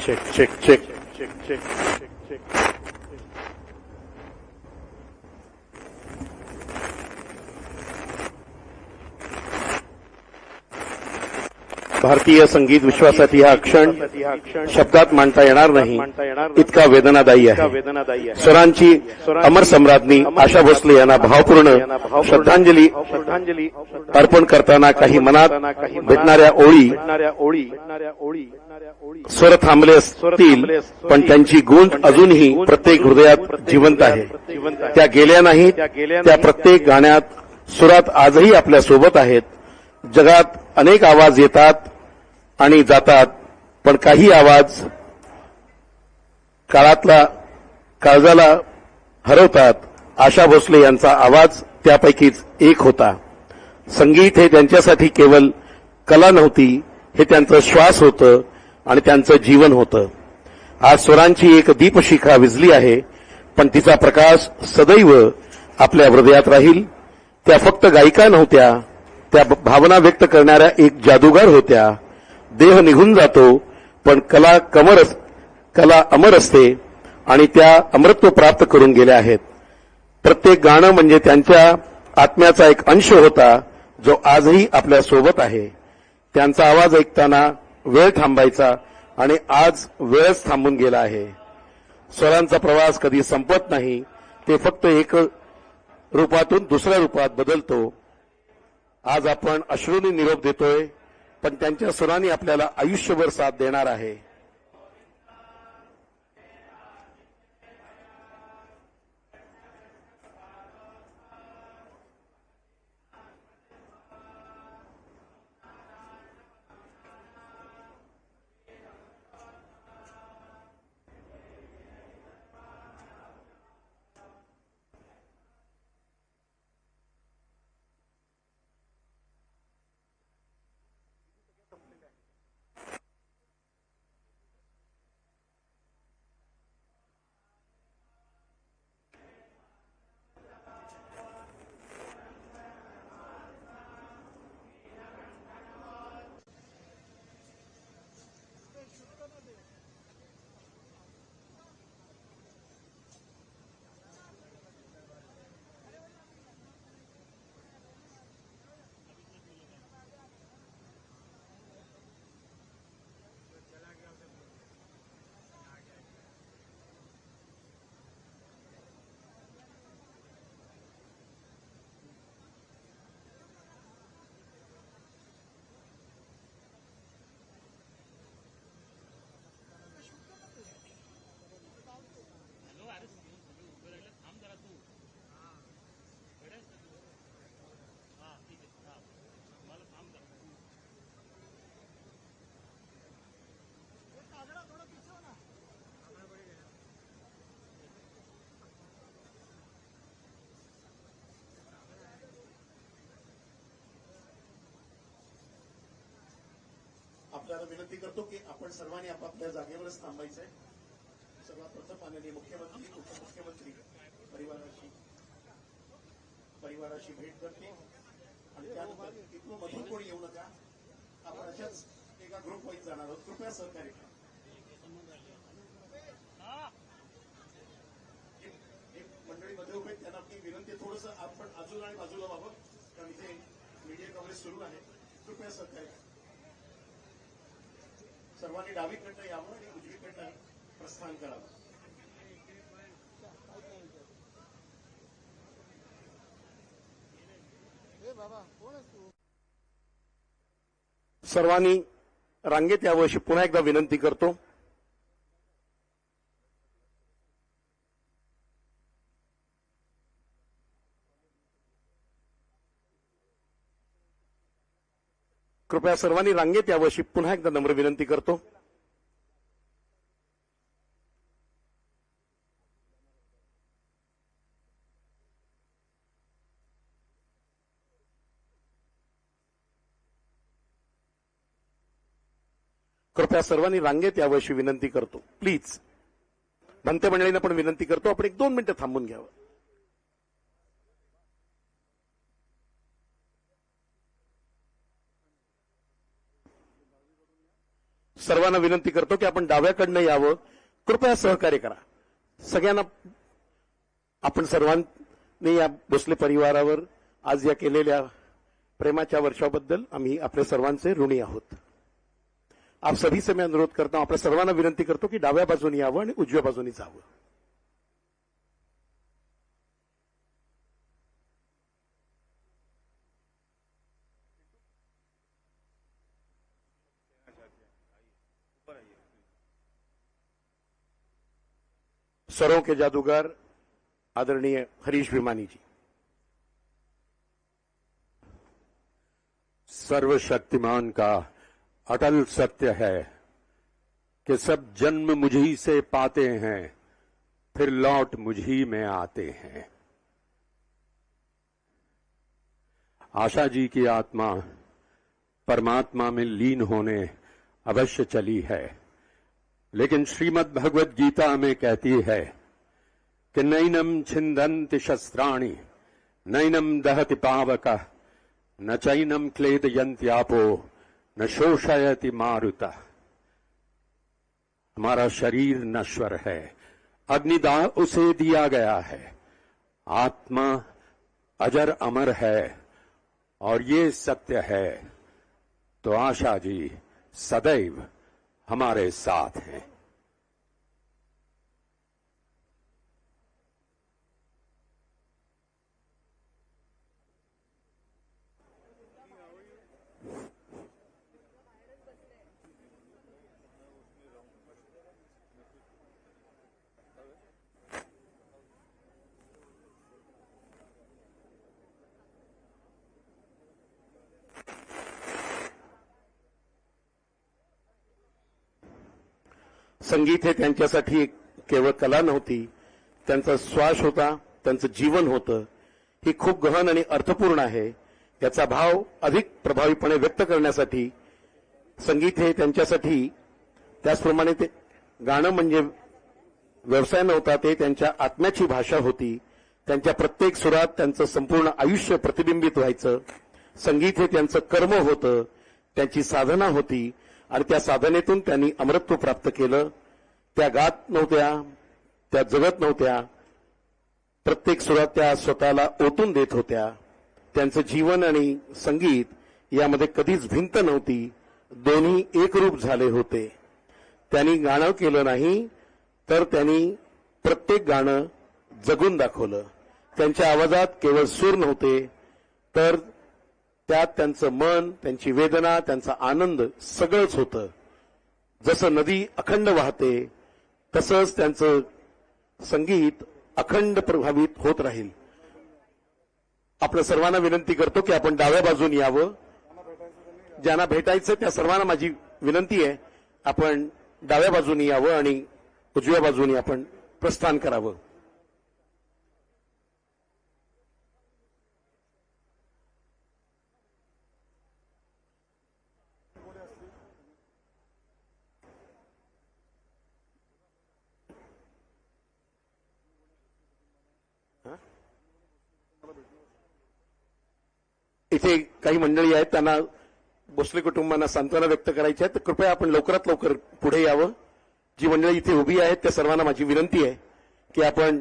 Check check check check check check भारतीय संगीत विश्वासाठी हा क्षण शब्दात मांडता येणार नाही, इतका वेदनादायी आहे. स्वरांची अमर सम्राज्ञी आशा भोसले यांना भावपूर्ण श्रद्धांजली अर्पण करताना काही मनात भेटणाऱ्या ओळी स्वर थांबले असतील, पण त्यांची गूंज अजूनही प्रत्येक हृदयात जिवंत आहे. त्या गेल्या नाहीत, त्या प्रत्येक गाण्यात सुरात आजही आपल्या सोबत आहेत. जगात अनेक आवाज येतात आणि जातात, पण काही आवाज काळजाला हरवतात. आशा भोसले यांचा आवाज त्यापैकीच एक होता. संगीत हे त्यांच्यासाठी केवळ कला नव्हती, हे त्यांचं श्वास होतं आणि त्यांचं जीवन होतं. आज स्वरांची एक दीपशिखा विझली आहे, पण तिचा प्रकाश सदैव आपल्या हृदयात राहील. त्या फक्त गायिका नव्हत्या, त्या भावना व्यक्त करणाऱ्या एक जादूगार होत्या. देह निघून जातो, पण कला अमर असते आणि त्या अमरत्व प्राप्त करून गेल्या आहेत. प्रत्येक गाणं म्हणजे त्यांच्या आत्म्याचा एक अंश होता, जो आजही आपल्या सोबत आहे. त्यांचा आवाज ऐकताना वेळ थांबायचा आणि आज वेळच थांबून गेला आहे. स्वरांचा प्रवास कधी संपत नाही, ते फक्त एक रूपातून दुसऱ्या रूपात बदलतो. आज आपण अश्रूंनी निरोप देतोय, पण त्यांच्या स्वरांनी आपल्याला आयुष्यभर साथ देणार आहे. आपल्याला विनंती करतो की आपण सर्वांनी आपापल्या जागेवरच थांबायचंय. सर्वात प्रथम माननीय मुख्यमंत्री, उपमुख्यमंत्री परिवाराशी भेट करते आणि त्यानंतर इथून मधून कोणी येऊ नका. आपण अशाच एका ग्रुप वाईज जाणार आहोत. कृपया सहकार्य करा. मंडळी मध्ये उभे, त्यांना आपली विनंती थोडस आपण आजूला आणि बाजूला व्हावं, कारण इथे मीडिया कव्हरेज सुरू आहे. कृपया सहकार्य करा. सर्वांनी डावीकडनं यावं आणि उजवीकडनं प्रस्थान करावं. सर्वांनी रांगेत यावं अशी पुन्हा एकदा विनंती करतो. कृपया सर्वांनी रांगेत यावं अशी पुन्हा एकदा नम्र विनंती करतो. कृपया सर्वांनी रांगेत यावं अशी विनंती करतो. प्लीज भंते मंडळींना पण विनंती करतो, आपण 1-2 मिनिटं थांबून घ्यावं. सर्वांना विनंती करतो की आपण डाव्याकडनं यावं. कृपया सहकार्य करा. सगळ्यांना आपण सर्वांनी या भोसले परिवारावर आज या केलेल्या प्रेमाच्या वर्षाबद्दल आम्ही आपल्या सर्वांचे ऋणी आहोत. आप सभी से मैं अनुरोध करता हूं, आपल्या सर्वांना विनंती करतो की डाव्या बाजूने यावं आणि उजव्या बाजूने जावं. स्वरों के जादूगर आदरणीय हरीश भिमानी जी. सर्वशक्तिमान का अटल सत्य है कि सब जन्म मुझी से पाते हैं, फिर लौट मुझी में आते हैं. आशा जी की आत्मा परमात्मा में लीन होने अवश्य चली है, लेकिन श्रीमद् भगवद गीता में कहती है कि नैनम छिन्दन्ति शस्त्राणि नैनम दहति पावकः न चैनम क्लेदयन्त्यापो न शोषयति मारुतः. हमारा शरीर नश्वर है, अग्निदाह उसे दिया गया है. आत्मा अजर अमर है और ये सत्य है. तो आशा जी सदैव हमारे साथ हैं. संगीत हे त्यांच्यासाठी केवळ कला नव्हती, त्यांचा श्वास होता, त्यांचं जीवन होतं. ही खूप गहन आणि अर्थपूर्ण आहे. याचा भाव अधिक प्रभावीपणे व्यक्त करण्यासाठी संगीत हे त्यांच्यासाठी, त्याचप्रमाणे ते गाणं म्हणजे व्यवसाय नव्हता, ते त्यांच्या आत्म्याची भाषा होती. त्यांच्या प्रत्येक सुरात त्यांचं संपूर्ण आयुष्य प्रतिबिंबित व्हायचं. संगीत हे त्यांचं कर्म होतं, त्यांची साधना होती आणि त्या साधनेतून त्यांनी अमरत्व प्राप्त केलं. त्या गात नव्हत्या, त्या जगत नव्हत्या, प्रत्येक सुरात त्या स्वतःला ओतून देत होत्या. त्यांचं जीवन आणि संगीत यामध्ये कधीच भिंत नव्हती, दोन्ही एकरूप झाले होते. त्यांनी गाणं केलं नाही, तर त्यांनी प्रत्येक गाणं जगून दाखवलं. त्यांच्या आवाजात केवळ सूर नव्हते, तर त्यात त्यांचं मन, त्यांची वेदना, त्यांचा आनंद सगळंच होतं. जसं नदी अखंड वाहते, तसंच त्यांचं संगीत अखंड प्रभावित होत राहील. आपल्या सर्वांना विनंती करतो की आपण डाव्या बाजूने यावं. ज्यांना भेटायचं त्या सर्वांना माझी विनंती आहे, आपण डाव्या बाजूने यावं आणि उजव्या बाजूने आपण प्रस्थान करावं. इथे काही मंडळी आहेत, त्यांना भोसले कुटुंबांना सांत्वना व्यक्त करायची आहे, तर कृपया आपण लवकरात लवकर पुढे यावं. जी मंडळी इथे उभी आहेत त्या सर्वांना माझी विनंती आहे की आपण